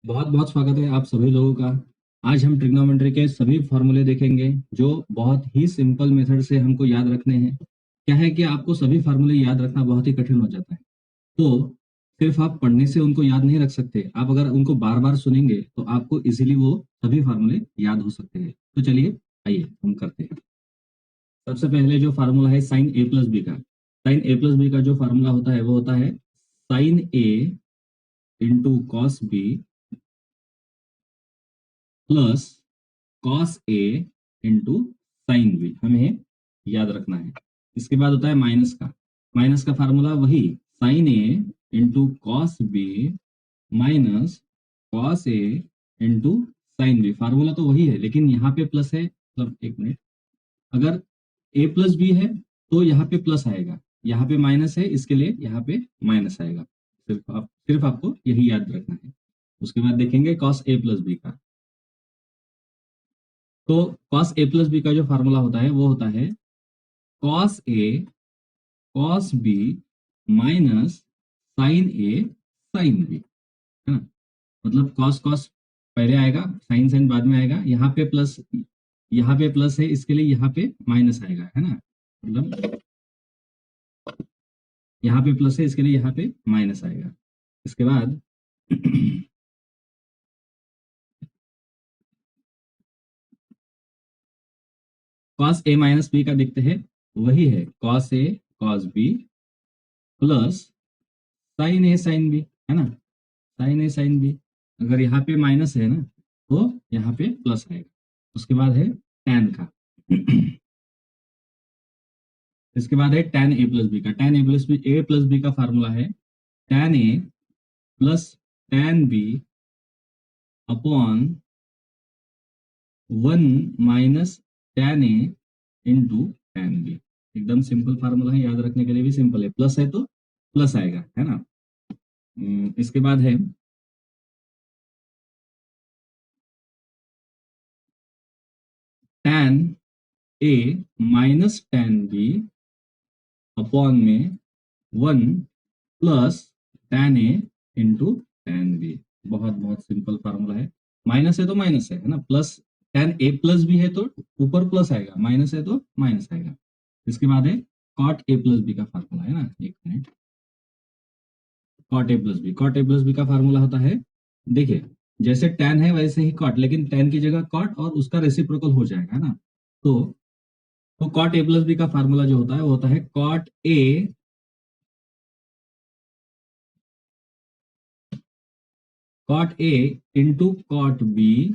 बहुत बहुत स्वागत है आप सभी लोगों का। आज हम ट्रिग्नोमेट्री के सभी फॉर्मूले देखेंगे जो बहुत ही सिंपल मेथड से हमको याद रखने हैं। क्या है कि आपको सभी फार्मूले याद रखना बहुत ही कठिन हो जाता है, तो सिर्फ आप पढ़ने से उनको याद नहीं रख सकते। आप अगर उनको बार बार सुनेंगे तो आपको इजीली वो सभी फार्मूले याद हो सकते हैं। तो चलिए आइए हम करते हैं। सबसे पहले जो फार्मूला है साइन ए प्लस बी का, साइन ए प्लस बी का जो फार्मूला होता है वो होता है sine A into cos B plus cos A into sine B, हमें याद रखना है। इसके बाद होता है माइनस का, माइनस का फार्मूला वही sine A into cos B minus cos A into sine B. Formula तो वही है लेकिन यहाँ पे प्लस है, मतलब एक मिनट, अगर ए प्लस बी है तो यहाँ पे प्लस आएगा, यहाँ पे माइनस है इसके लिए यहाँ पे माइनस आएगा। सिर्फ आपको यही याद रखना है। उसके बाद देखेंगे कॉस ए प्लस बी का। तो cos a प्लस बी का जो फार्मूला होता है वो होता है cos a cos b minus sine a sine b, है ना। मतलब cos cos पहले आएगा, साइन साइन बाद में आएगा, यहाँ पे प्लस है इसके लिए यहाँ पे माइनस आएगा, है ना। मतलब यहाँ पे प्लस है इसके लिए यहाँ पे माइनस आएगा। इसके बाद cos a माइनस बी का देखते हैं, वही है cos a cos b plus sine A sine B, है ना। साइन ए साइन बी, अगर यहाँ पे माइनस है ना तो यहाँ पे प्लस आएगा। उसके बाद है tan का इसके बाद है tan a प्लस बी का। tan a प्लस बी का फार्मूला है tan a plus tan b upon 1 minus tan a into tan b। एकदम सिंपल फार्मूला है, याद रखने के लिए भी सिंपल है। प्लस है तो प्लस आएगा, है ना। इसके बाद है tan a minus tan b upon में 1 plus tan a into tan b। बहुत बहुत सिंपल फार्मूला है। माइनस है तो माइनस है ना, plus tan a plus b है तो ऊपर प्लस आएगा, माइनस है तो माइनस आएगा। इसके बाद है cot a प्लस b का फार्मूला, है ना। एक minute, cot a plus b, cot a plus b का फार्मूला होता है, देखिए जैसे tan है वैसे ही cot, लेकिन tan की जगह cot और उसका रेसिप्रोकल हो जाएगा, है ना। तो cot a प्लस b का फार्मूला जो होता है वो होता है cot a into cot b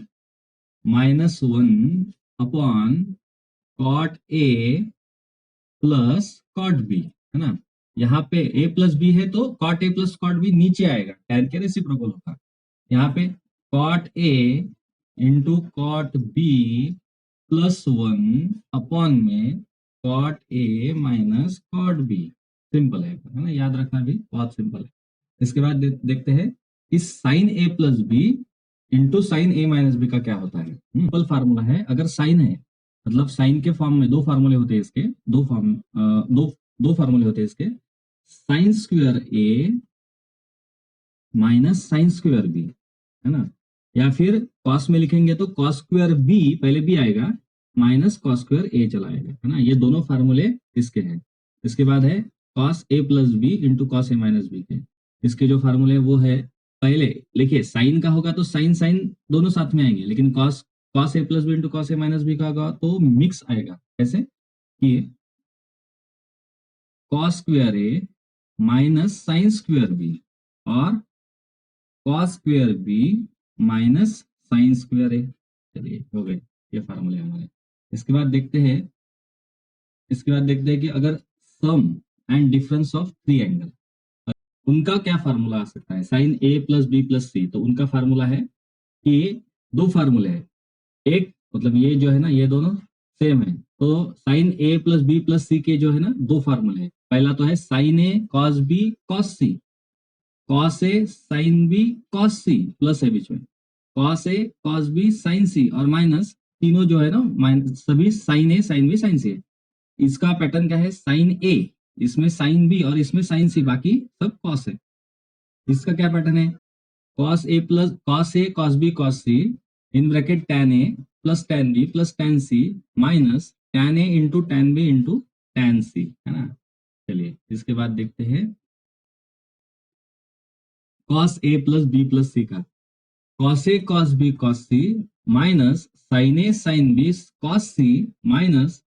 minus 1 upon cot a plus cot b, है ना। यहाँ पे a प्लस बी है तो cot a plus cot b नीचे आएगा, tan के रेसिप्रोकल होगा। यहाँ पे cot a into cot b plus 1 upon में cot a minus cot b। Simple है ना, याद रखना भी बहुत सिंपल है। इसके बाद देखते हैं इस sign A plus B into sign A minus B का क्या होता है। सिंपल फार्मूला है, अगर साइन है मतलब साइन के फॉर्म में दो फार्मूले होते हैं इसके, दो फार्मूले होते हैं इसके, sign square A minus sine square B, है ना। या फिर कॉस में लिखेंगे तो कॉस स्क्वायर बी पहले भी आएगा माइनस कॉस स्क्वायर ए चला आएगा, है ना। ये दोनों फार्मूले इसके हैं। इसके बाद है cos A plus B into cos A minus B के। इसके जो फार्मूले वो है, पहले लिखिए साइन का होगा तो साइन साइन दोनों साथ में आएंगे, लेकिन cos cos A plus B into cos A minus B का होगा तो मिक्स आएगा। कैसे कि cos square A minus sine square B और cos square B minus sine square A. चलिए हो गए ये फार्मूले हमारे। इसके बाद देखते हैं कि अगर sum and difference of three angle, उनका क्या फार्मूला आ सकता है। Sine A plus B plus C, तो उनका फार्मूला है कि दो फार्मूले हैं, एक मतलब ये जो है ना ये दोनों सेम है, तो sign A plus B plus सी के जो है ना दो फार्मूले हैं। पहला तो है sine A cos B cos C, cos A sine B cos C, plus है बीच में, cos A cos B sine सी और माइनस, तीनों जो है ना माइनस सभी sign A sine B sine सी है। इसका पैटर्न क्या है, साइन ए इसमें साइन बी और इसमें साइन सी, बाकी सब कॉस है। इसका क्या पैटर्न है, cos A plus cos A cos B cos C in bracket tan A plus tan B plus tan C minus tan A into tan B into tan C, है ना। चलिए इसके बाद देखते हैं cos A plus B plus C का, cos A cos B cos C minus sine A sine B cos C minus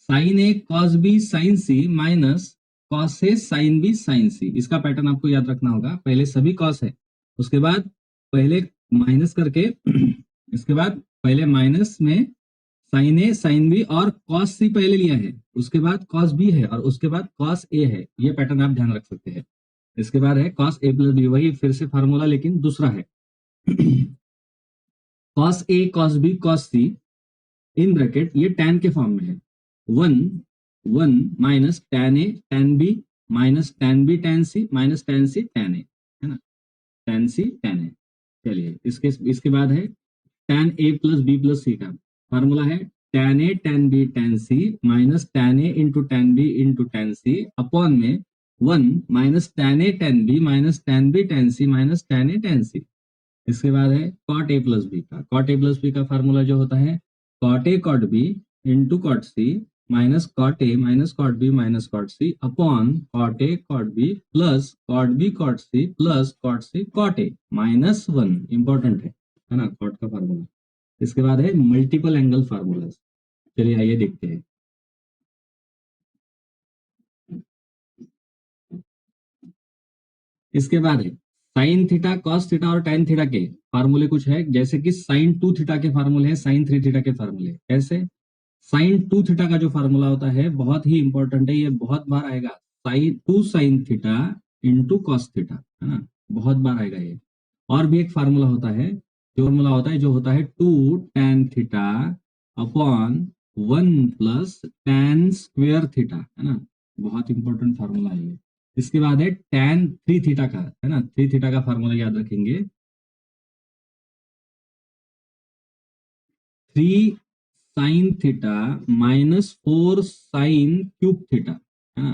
sine A cos B sine C minus cos A sine B sine सी। इसका pattern आपको याद रखना होगा, पहले सभी cos है, उसके बाद पहले माइनस करके इसके बाद पहले माइनस में साइन ए साइन बी और कॉस सी पहले लिया है, उसके बाद कॉस बी है और उसके बाद कॉस ए है। ये पैटर्न आप ध्यान रख सकते हैं। इसके बाद है कॉस ए प्लस बी, वही फिर से फार्मूला लेकिन दूसरा है। Cos A cos B cos C in bracket ये tan के फॉर्म में है, 1 minus tan A tan B minus tan B tan C minus tan C tan A, है ना, tan सी tan ए। चलिए इसके बाद है tan A plus B plus C का फार्मूला है tan A tan B tan C minus tan A into tan B into tan C upon में 1 minus tan A tan B minus tan B tan C minus tan A tan C. इसके बाद है cot A plus B का, cot A plus B का formula जो होता है cot A cot B into cot C minus cot A minus cot B minus cot C upon cot A cot B plus cot B cot C plus cot C cot A minus 1। Important है ना cot का formula. इसके बाद है multiple angle formula. चलिए आइए देखते हैं। इसके बाद है साइन थीटा कॉस थीटा और tan थीटा के फार्मूले कुछ है, जैसे कि साइन 2 थीटा के फार्मूले हैं, साइन 3 थीटा के फार्मूले। कैसे? साइन 2 थीटा का जो फार्मूला होता है बहुत ही इंपॉर्टेंट है, ये बहुत बार आएगा, sine 2 sine theta into cos theta, है ना, बहुत बार आएगा ये। और भी एक फार्मूला होता है, जो होता है 2 tan theta upon 1 plus tan square theta, है ना, बहुत इंपॉर्टेंट फार्मूला है ये। इसके बाद है tan 3 थीटा का, है ना, 3 थीटा का फार्मूला याद रखेंगे, 3 sine theta minus 4 sine cube theta, है ना।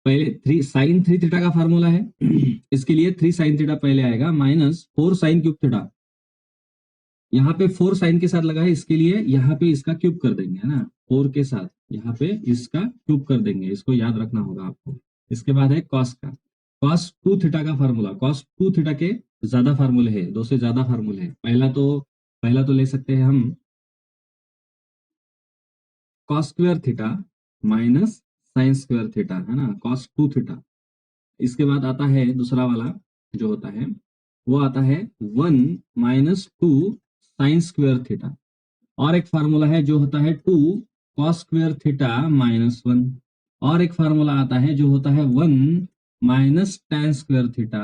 पहले 3 साइन 3 थीटा का फार्मूला है इसके लिए 3 साइन थीटा पहले आएगा माइनस 4 साइन क्यूब थीटा। यहाँ पे 4 साइन के साथ लगा है, इसके लिए यहाँ पे इसका क्यूब कर देंगे, है ना, 4 के साथ यहाँ पे इसका क्यूब कर देंगे, इसको याद रखना होगा आपको। इसके बाद है कॉस का, कॉस 2 थीटा का फार्मूला, कॉस 2 थीटा के ज्यादा फार्मूले है, 2 से ज्यादा फार्मूले है। पहला तो ले सकते हैं हम cos square theta minus sine square theta, है ना, कॉस 2 थीटा। इसके बाद आता है दूसरा वाला जो होता है वो आता है 1 माइनस 2 साइन स्क्वायर थीटा। और एक फार्मूला है जो होता है 2 कॉस स्क्वायर थीटा माइनस 1। और एक फार्मूला आता है जो होता है 1 minus tan square theta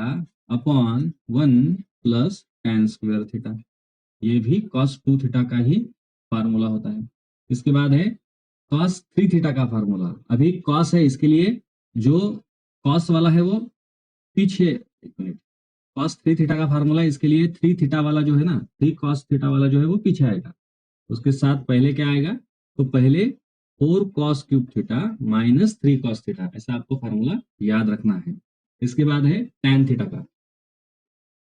upon 1 plus tan square theta. ये भी cos 2 थीटा का ही फार्मूला होता है। इसके बाद है cos 3 थीटा का फार्मूला। अभी cos है, इसके लिए जो cos वाला है वो पीछे, एक मिनट, cos 3 थीटा का फार्मूला, इसके लिए 3 थीटा वाला जो है ना, 3 cos थीटा वाला जो है वो पीछे आएगा, उसके साथ पहले क्या आएगा, तो पहले 4 cos cube theta minus 3 cos theta, ऐसा आपको फार्मूला याद रखना है। इसके बाद है tan थीटा का,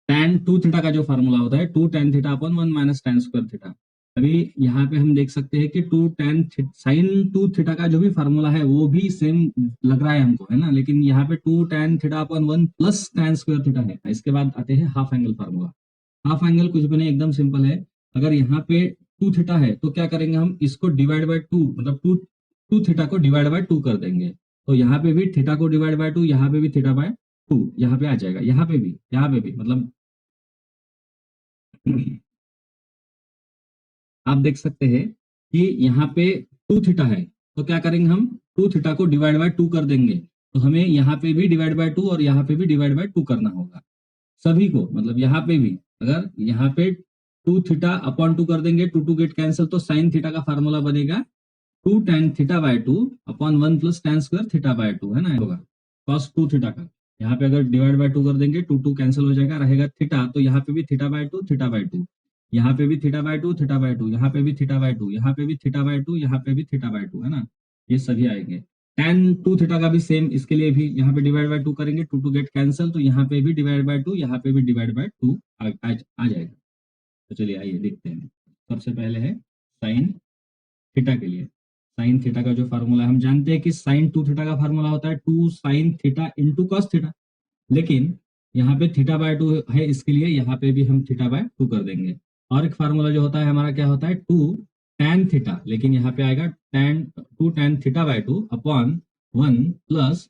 tan 2 थीटा का जो फार्मूला होता है 2 tan theta upon 1 minus tan square theta. अभी यहाँ पे हम देख सकते हैं कि 2 tan साइन 2 थीटा का जो भी फार्मूला है वो भी सेम लग रहा है हमको, है ना, लेकिन यहाँ पे 2 tan theta upon 1 plus tan square theta है। इसके बाद आते हैं half angle formula. Half angle कुछ भी नहीं, एकदम सिंपल है। अगर यहाँ पे 2 थीटा है तो क्या करेंगे हम, इसको डिवाइड बाय 2, मतलब 2 थीटा को डिवाइड बाय 2 कर देंगे, तो यहाँ पे भी थीटा को डिवाइड बाय 2, यहाँ पे भी थीटा बाय 2 यहाँ पे आ जाएगा, यहाँ पे भी मतलब आप देख सकते हैं कि यहाँ पे 2 थीटा है, तो क्या करेंगे हम 2 थीटा को डिवाइड बाय 2 कर देंगे, तो हमें यहाँ पे भी डिवाइड बाय 2 और यहाँ पे भी डिवाइड बाय 2 करना होगा सभी को, मतलब यहाँ पे भी अगर यहाँ पे 2 थीटा अपॉन 2 कर देंगे, 2 गेट कैंसिल, तो साइन थीटा का फार्मूला बनेगा 2 tan theta by 2 upon 1 plus tan square theta by 2, है ना, होगा cos 2 थीटा का। यहाँ पे अगर डिवाइड बाय 2 कर देंगे 2 कैंसिल हो जाएगा, रहेगा थीटा, तो यहाँ पे भी थीटा बाय 2 थीटा बाय 2, यहाँ पे भी थीटा बाय 2 थीटा बाय 2, यहाँ पे भी थीटा बाय 2, यहाँ पे भी थीटा बाय 2, यहाँ पे भी थीटा बाय 2, है ना, ये सभी आएंगे। tan 2 थीटा का भी सेम, इसके लिए भी यहाँ पे डिवाइड बाय 2 करेंगे, 2 टू गेट कैंसिल, तो यहाँ पे भी डिवाइड बाय 2, यहाँ पे भी डिवाइड बाय 2 आ जाएगा। तो चलिए आइए देखते हैं। सबसे पहले है साइन थीटा के लिए। साइन थीटा का जो फार्मूला है, हम जानते हैं कि साइन 2 थीटा का फार्मूला होता है 2 sine theta into cos theta, लेकिन यहाँ पे थीटा बाय 2 है, इसके लिए यहाँ पे भी हम थीटा बाय 2 कर देंगे। और एक फार्मूला जो होता है हमारा क्या होता है 2 tan थीटा, लेकिन यहाँ पे आएगा two tan theta by 2 upon 1 plus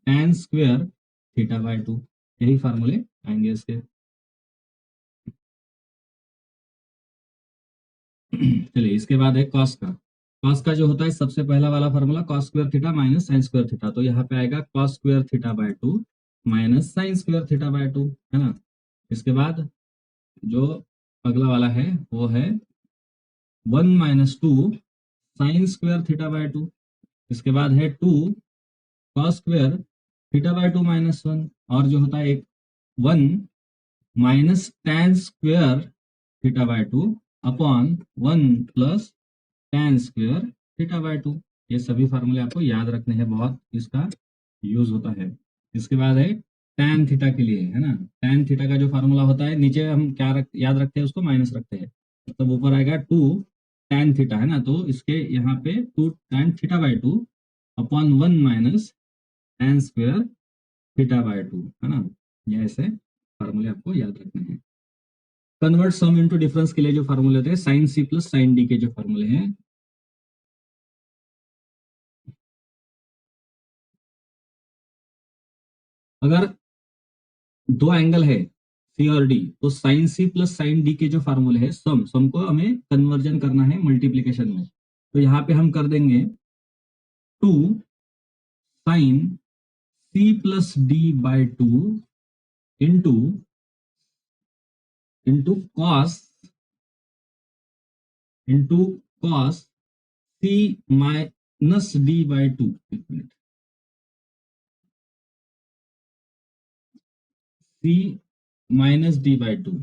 tan square theta by 2। यही फार्मूले आएंगे इसके। चलिए इसके बाद है कॉस का। कॉस का जो होता है सबसे पहला वाला formula cos square theta minus sine square theta, तो यहाँ पे आएगा cos square theta by 2 minus sine square theta by 2, है ना। इसके बाद जो अगला वाला है वो है 1 minus 2 sine square theta by 2। इसके बाद है 2 cos square theta by 2 minus 1, और जो होता है एक 1 minus tan square theta by 2 upon 1 plus tan square theta by 2। ये सभी फार्मूले आपको याद रखने हैं, बहुत इसका यूज होता है। इसके बाद है tan थीटा के लिए, है ना। tan थीटा का जो फार्मूला होता है, नीचे हम क्या याद रखते हैं, उसको माइनस रखते हैं, मतलब ऊपर आएगा 2 tan थीटा, है ना। तो इसके यहाँ पे 2 tan theta by 2 upon 1 minus tan square theta by 2, है ना। ये ऐसे फार्मूले आपको याद रखने हैं। कन्वर्ट सम इनटू डिफरेंस के लिए जो फार्मूले होते हैं sine C plus sine D के जो फार्मूले हैं, अगर दो एंगल है सी और डी, तो sine C plus sine D के जो फार्मूले हैं, सम को हमें कन्वर्जन करना है मल्टीप्लीकेशन में। तो यहाँ पे हम कर देंगे 2 sine C plus D by 2 into into cos into cos C minus D by 2। एक minute, C minus D by 2।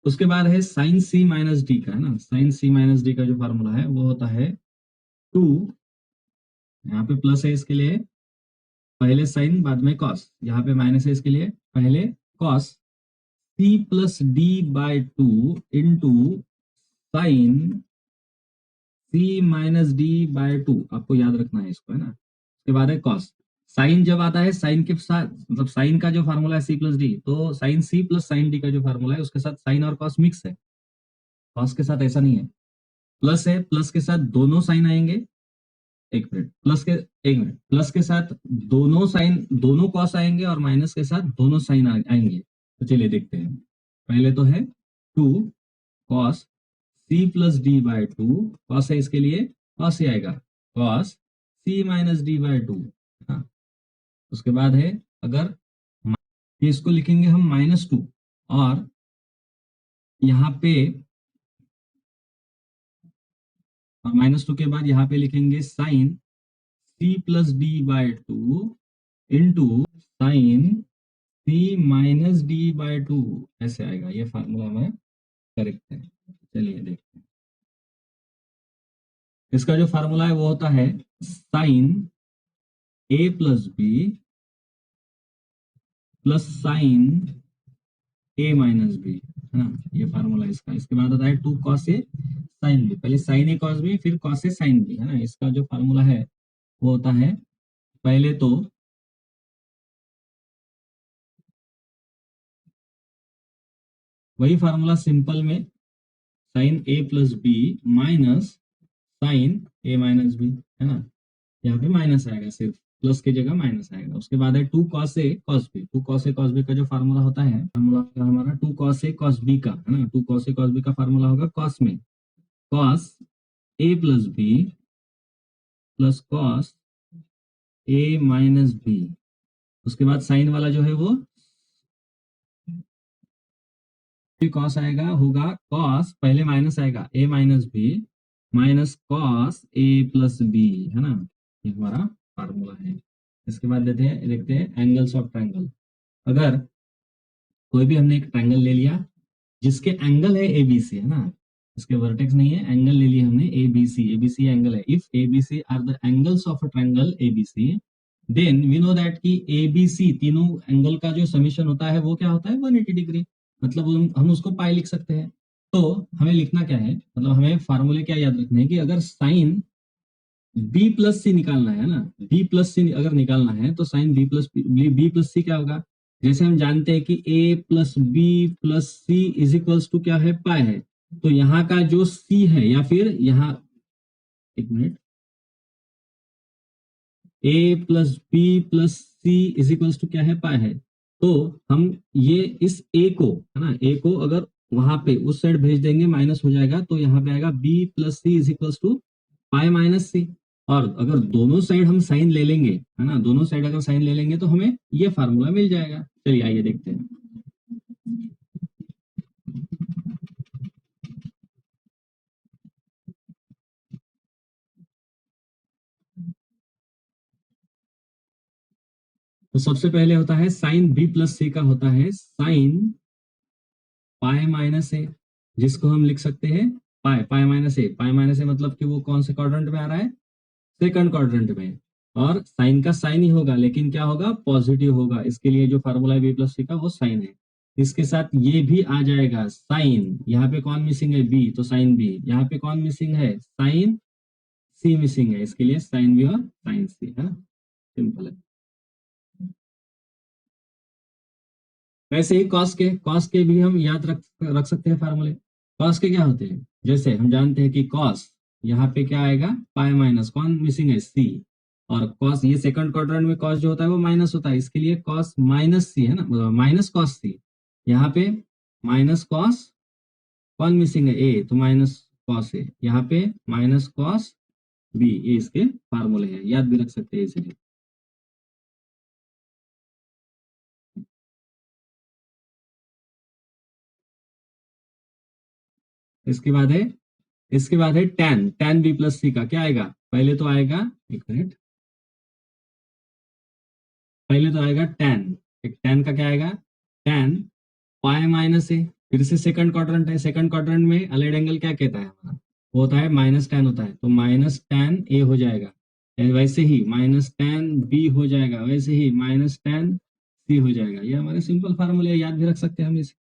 उसके बाद है साइन सी माइनस डी का, है ना। साइन सी माइनस डी का जो फार्मूला है वो होता है 2, यहाँ पे प्लस है इसके लिए पहले साइन बाद में कॉस, यहाँ पे माइनस है इसके लिए पहले cos C plus D by 2 into sine C minus D by 2। आपको याद रखना है इसको, है ना। उसके बाद है कॉस। साइन जब आता है साइन के साथ, मतलब साइन का जो फार्मूला है सी प्लस डी, तो sine C plus sine D का जो फार्मूला है उसके साथ साइन और कॉस मिक्स है, कॉस के साथ ऐसा नहीं है। प्लस है, प्लस के साथ दोनों साइन आएंगे, एक मिनट, एक मिनट, प्लस के साथ दोनों साइन दोनों कॉस आएंगे और माइनस के साथ दोनों साइन आएंगे। तो चलिए देखते हैं। पहले तो है 2 cos C plus D by 2, cos है इसके लिए कॉस ही आएगा, cos C minus D by 2। हाँ, उसके बाद है अगर ये इसको लिखेंगे हम -2, और यहाँ पे -2 के बाद यहाँ पे लिखेंगे sine C plus D by 2 into sine C minus D by 2, ऐसे आएगा। ये फार्मूला हमारा करेक्ट है। चलिए देखते हैं। इसका जो फार्मूला है वो होता है sine A plus B plus sine A minus B, है ना। ये फार्मूला इसका। इसके बाद आता है 2 कॉस ए साइन बी, पहले साइन ए कॉस बी फिर कॉस ए साइन बी, है ना। इसका जो फार्मूला है वो होता है पहले तो वही फार्मूला सिंपल में sign A plus B minus sine A minus B, है ना। यहाँ पे माइनस आएगा, सिर्फ प्लस की जगह माइनस आएगा। उसके बाद है 2 cos A cos B. 2 cos A cos B का जो फार्मूला होता है, फार्मूला होगा हमारा 2 कॉस ए कॉस बी का, है ना। 2 कॉस ए कॉस बी का फार्मूला होगा कॉस में cos A plus B plus cos A minus B. उसके बाद साइन वाला जो है वो कॉस आएगा, होगा कॉस, पहले माइनस आएगा ए minus B minus cos A plus B, है ना। ये हमारा फार्मूला है। इसके बाद देखते हैं एंगल्स ऑफ ट्रायंगल। अगर कोई भी हमने एक ट्रायंगल ले लिया जिसके एंगल है ए बी सी, है ना, इसके वर्टेक्स नहीं है, एंगल ले लिया हमने एबीसी, एबीसी एंगल है। If ABC are the angles of a triangle ABC, then we know that कि एबीसी तीनों एंगल का जो समीशन होता है वो क्या होता है 180 डिग्री, मतलब हम उसको पाई लिख सकते हैं। तो हमें लिखना क्या है, मतलब हमें फार्मूले क्या याद रखने हैं कि अगर साइन बी प्लस सी निकालना है ना, बी प्लस सी अगर निकालना है तो साइन बी प्लस सी क्या होगा, जैसे हम जानते हैं कि A plus B plus C is equals to क्या है, पाई है। तो यहाँ का जो सी है, या फिर यहाँ एक minute, A plus B plus C is equals to क्या है, पाई है। तो हम ये इस ए को है ना, ए को अगर वहां पे उस साइड भेज देंगे माइनस हो जाएगा, तो यहाँ पे आएगा B plus C is equals to pi minus C. और अगर दोनों साइड हम साइन ले लेंगे है ना, दोनों साइड अगर साइन ले लेंगे तो हमें ये फार्मूला मिल जाएगा। चलिए आइए देखते हैं। तो सबसे पहले होता है साइन बी प्लस सी का होता है साइन पाई माइनस ए, जिसको हम लिख सकते हैं पाई, पाई माइनस ए, पाई माइनस ए मतलब कि वो कौन से क्वाड्रेंट में आ रहा है, सेकंड क्वाड्रेंट में। और साइन का साइन ही होगा, लेकिन क्या होगा, पॉजिटिव होगा। इसके लिए जो फार्मूला है बी प्लस सी का वो साइन है। इसके साथ ये भी आ जाएगा साइन, यहाँ पे कौन मिसिंग है, बी, तो साइन बी। यहाँ पे कौन मिसिंग है, साइन सी मिसिंग है, इसके लिए साइन बी और साइन सी है। सिंपल है। वैसे ही कॉस के भी हम याद रख रख सकते हैं फार्मूले। कॉस के क्या होते हैं, जैसे हम जानते हैं कि कॉस यहाँ पे क्या आएगा, पाई माइनस, कौन मिसिंग है, सी। और कॉस, ये सेकंड क्वाड्रेंट में कॉस जो होता है वो माइनस होता है, इसके लिए कॉस माइनस सी है ना, माइनस कॉस सी। यहाँ पे माइनस कॉस, कौन मिसिंग है, ए, तो माइनस कॉस ए। यहाँ पे माइनस कॉस बी, ये इसके फार्मूले हैं, याद भी रख सकते हैं इसलिए। इसके बाद है, इसके बाद है ten, ten B plus C का क्या आएगा, पहले तो आएगा, एक मिनट, पहले तो आएगा टेन, एक टेन का क्या आएगा, टेन पाई माइनस ए। फिर से सेकंड क्वाड्रेंट है, सेकंड क्वाड्रेंट में अलाइड एंगल क्या कहता है हमारा, वो होता है माइनस टेन होता है, तो माइनस टेन ए हो जाएगा। वैसे ही माइनस टेन बी हो जाएगा, वैसे ही माइनस टेन सी हो जाएगा। ये हमारे सिंपल फार्मूले, याद भी रख सकते हैं हम इसे।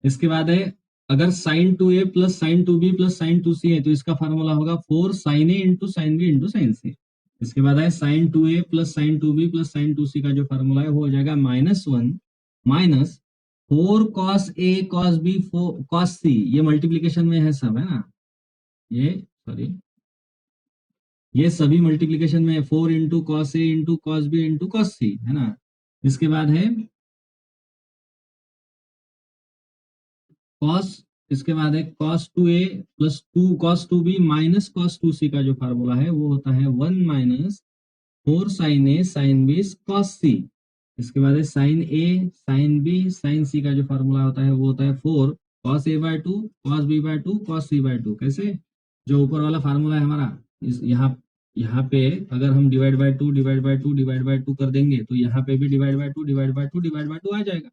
इसके बाद है, अगर sine two A plus sine two B plus sine two C है तो इसका फार्मूला होगा four sine A into sine B into sine C. इसके बाद है sine two A plus sine two B plus sine two C का जो formula है वो हो जाएगा minus one minus four cos A cos B four cos C, ये मल्टीप्लीकेशन में है सब, है ना, ये सॉरी, ये सभी मल्टीप्लीकेशन में है, four into cos A into cos B into cos C, है ना। इसके बाद है कॉस, इसके बाद है cos two A plus two cos two B minus cos two C का जो फार्मूला है वो होता है one minus four sine A sine B cos C. इसके बाद है sine A sine B sine C का जो फार्मूला होता है वो होता है four cos A by two cos B by two cos C by two. कैसे, जो ऊपर वाला फार्मूला है हमारा, इस यहाँ, यहाँ पे अगर हम divide by two divide by two divide by two कर देंगे तो यहाँ पे भी divide by two divide by two divide by two आ जाएगा,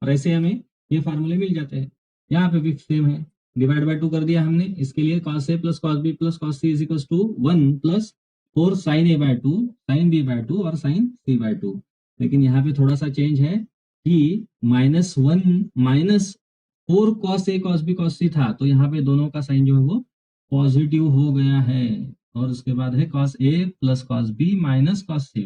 और ऐसे हमें ये फार्मूले मिल जाते हैं। यहाँ पे भी सेम है, डिवाइड बाय टू कर दिया हमने, इसके लिए cos A plus cos B plus cos C is equal to one plus four sine A by two sine B by two और साइन सी बाय टू। लेकिन यहाँ पे थोड़ा सा चेंज है कि minus one minus four cos A cos B cos C था, तो यहाँ पे दोनों का साइन जो है वो पॉजिटिव हो गया है। और उसके बाद है cos A plus cos B minus cos C,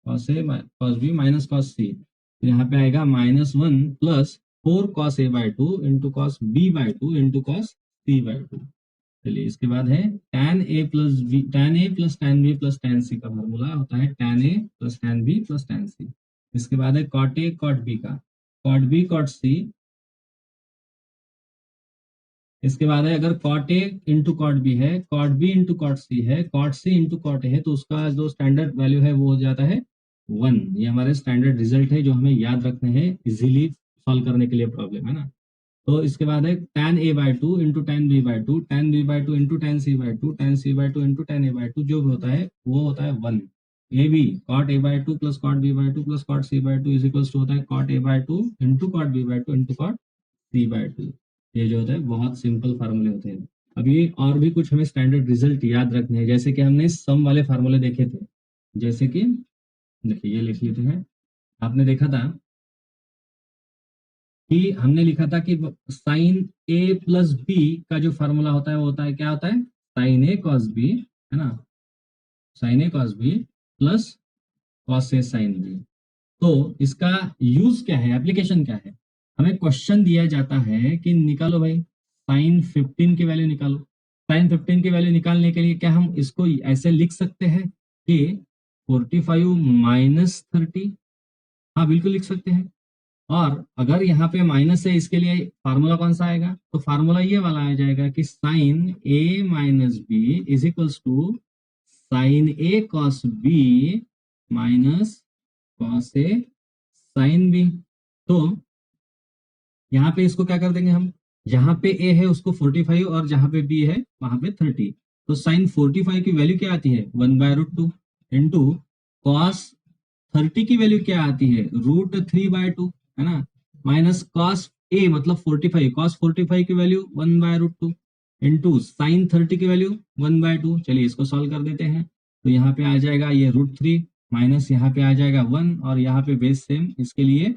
cos A cos B minus cos C, तो यहाँ पे आएगा minus one plus four cos A by two into cos B by two into cos C by two. चलिए इसके बाद है tan a plus B, tan a plus tan b plus tan c का formula होता है tan a plus tan b plus tan c। इसके बाद है cot a cot b का, cot b cot c। इसके बाद है अगर cot a into cot b है, cot b into cot c है, cot c into cot a है, तो उसका जो स्टैंडर्ड वैल्यू है वो हो जाता है वन। ये हमारे स्टैंडर्ड रिजल्ट है जो हमें याद रखने हैं इजीली सॉल्व करने के लिए प्रॉब्लम, है ना। तो इसके बाद है tan a by two into tan B by two tan B by two into tan C by two tan C by two into tan A by two, जो भी होता है वो होता है one. A B cot A by two plus cot B by two plus cot C by two is equals to होता है cot A by two into cot B by two into cot C by to. ये जो होता है बहुत simple फार्मूले होते हैं। अभी और भी कुछ हमें स्टैंडर्ड रिजल्ट याद रखने हैं, जैसे कि हमने सम वाले फार्मूले देखे थे। जैसे कि देखिए ये लिख लेते हैं। आपने देखा था कि हमने लिखा था कि साइन ए प्लस बी का जो फार्मूला होता है वो होता है, क्या होता है, साइन ए कॉस बी, है ना, sign A cos B plus cos A sine B. तो इसका यूज क्या है, एप्लीकेशन क्या है, हमें क्वेश्चन दिया जाता है कि निकालो भाई साइन 15 की वैल्यू निकालो। साइन 15 की वैल्यू निकालने के लिए क्या हम इसको ऐसे लिख सकते हैं कि 45 माइनस 30, हाँ बिल्कुल लिख सकते हैं। और अगर यहाँ पे माइनस है, इसके लिए फार्मूला कौन सा आएगा, तो फार्मूला ये वाला आ जाएगा कि sine A minus B is equals to sine A cos B minus cos A sine B. तो यहाँ पे इसको क्या कर देंगे हम, जहां पे ए है उसको 45 और जहां पे बी है वहां पे 30। तो साइन 45 की वैल्यू क्या आती है, 1/√2 इंटू कॉस 30 की वैल्यू क्या आती है, √3/2, है ना, माइनस कॉस ए मतलब 45, कॉस 45 की वैल्यू 1/√2 इंटू साइन 30 की वैल्यू 1/2। चलिए इसको सॉल्व कर देते हैं। तो यहाँ पे आ जाएगा ये √3 माइनस यहाँ पे आ जाएगा 1 और यहाँ पे बेस सेम इसके लिए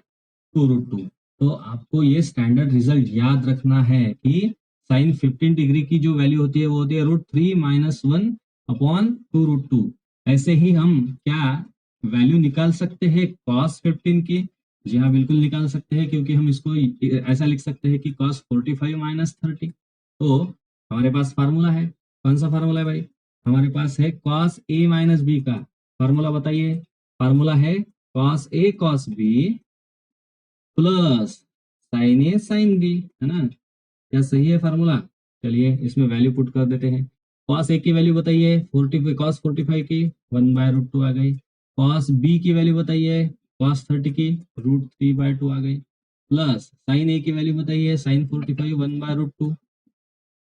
2√2। तो आपको ये स्टैंडर्ड रिजल्ट याद रखना है कि साइन 15 डिग्री की जो वैल्यू होती है वो होती है √3 माइनस 1/2√2। ऐसे ही हम क्या वैल्यू निकाल सकते हैं कॉस 15 की, जी हाँ बिल्कुल निकाल सकते हैं, क्योंकि हम इसको ऐसा लिख सकते हैं कि कॉस 45 माइनस 30। तो हमारे पास फार्मूला है, कौन सा फार्मूला है भाई, हमारे पास है कॉस ए माइनस बी का फार्मूला, बताइए। फार्मूला है cos A cos B plus sine A sine B, है ना, क्या सही है फार्मूला। चलिए इसमें वैल्यू पुट कर देते हैं। कॉस ए की वैल्यू बताइए 45, कॉस 45 की 1/√2 आ गई। कॉस बी की वैल्यू बताइए कॉस 30 की √3/2 आ गई। प्लस साइन ए की वैल्यू बताइए साइन 45 1/√2,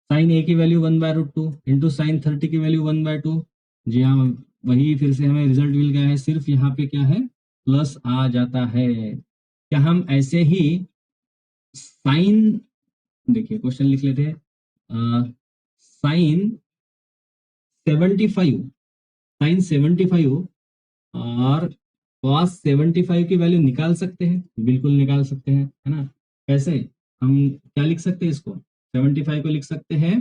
साइन ए की वैल्यू 1/√2 इंटू साइन 30 की वैल्यू 1/2। जी हाँ, वही फिर से हमें रिजल्ट मिल गया है, सिर्फ यहाँ पे क्या है प्लस आ जाता है। क्या हम ऐसे ही साइन, देखिए क्वेश्चन लिख लेते हैं, साइन 75, साइन 75 और कॉस 75 की वैल्यू निकाल सकते हैं, बिल्कुल निकाल सकते हैं, है ना। कैसे, हम क्या लिख सकते हैं इसको, 75 को लिख सकते हैं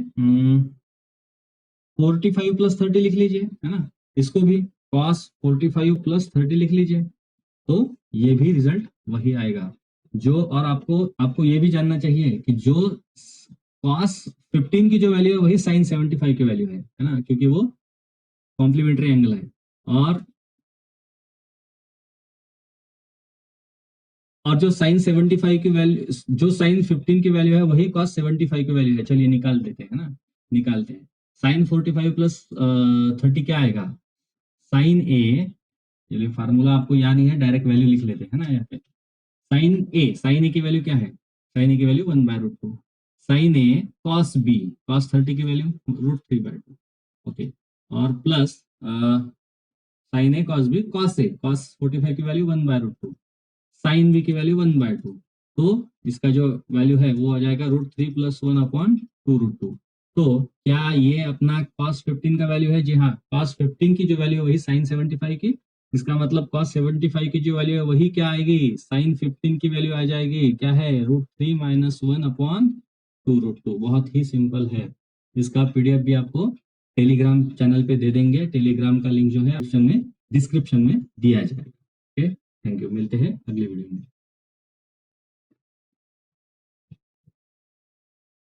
45 प्लस 30 लिख लीजिए, है ना, इसको भी कॉस 45 प्लस 30 लिख लीजिए। तो ये भी रिजल्ट वही आएगा जो, और आपको आपको ये भी जानना चाहिए कि जो कॉस 15 की जो वैल्यू है वही साइन 75 की वैल्यू है ना, क्योंकि वो कॉम्प्लीमेंट्री एंगल है। और जो साइन 75 की वैल्यू, जो साइन 15 की वैल्यू है वही कॉस 75 की वैल्यू है। चलिए निकाल देते हैं ना, निकालते हैं। साइन 45 प्लस 30 क्या आएगा, साइन ए, चलिए फार्मूला आपको याद नहीं है, डायरेक्ट वैल्यू लिख लेते हैं ना यहाँ पे। साइन ए की वैल्यू क्या है, साइन ए की value 1/√2, sign A cos B, cos 30 की वैल्यू √3/2, ओके। और plus sine A cos B, cos A, cos 45 की वैल्यू 1/√2, साइन बी की वैल्यू 1/2। तो इसका जो वैल्यू है वो आ जाएगा √3 प्लस 1/2√2। तो क्या ये अपना कॉस 15 का वैल्यू है, जी हाँ, कॉस 15 की जो वैल्यू है वही साइन 75 की, इसका मतलब कॉस 75 की जो वैल्यू है वही क्या आएगी, साइन 15 की वैल्यू आ जाएगी, क्या है, √3 माइनस 1/2√2। बहुत ही सिंपल है। इसका पीडीएफ भी आपको टेलीग्राम चैनल पे दे देंगे, टेलीग्राम का लिंक जो है ऑप्शन में डिस्क्रिप्शन में दिया जाएगा। ओके, थैंक यू, मिलते हैं अगले वीडियो में।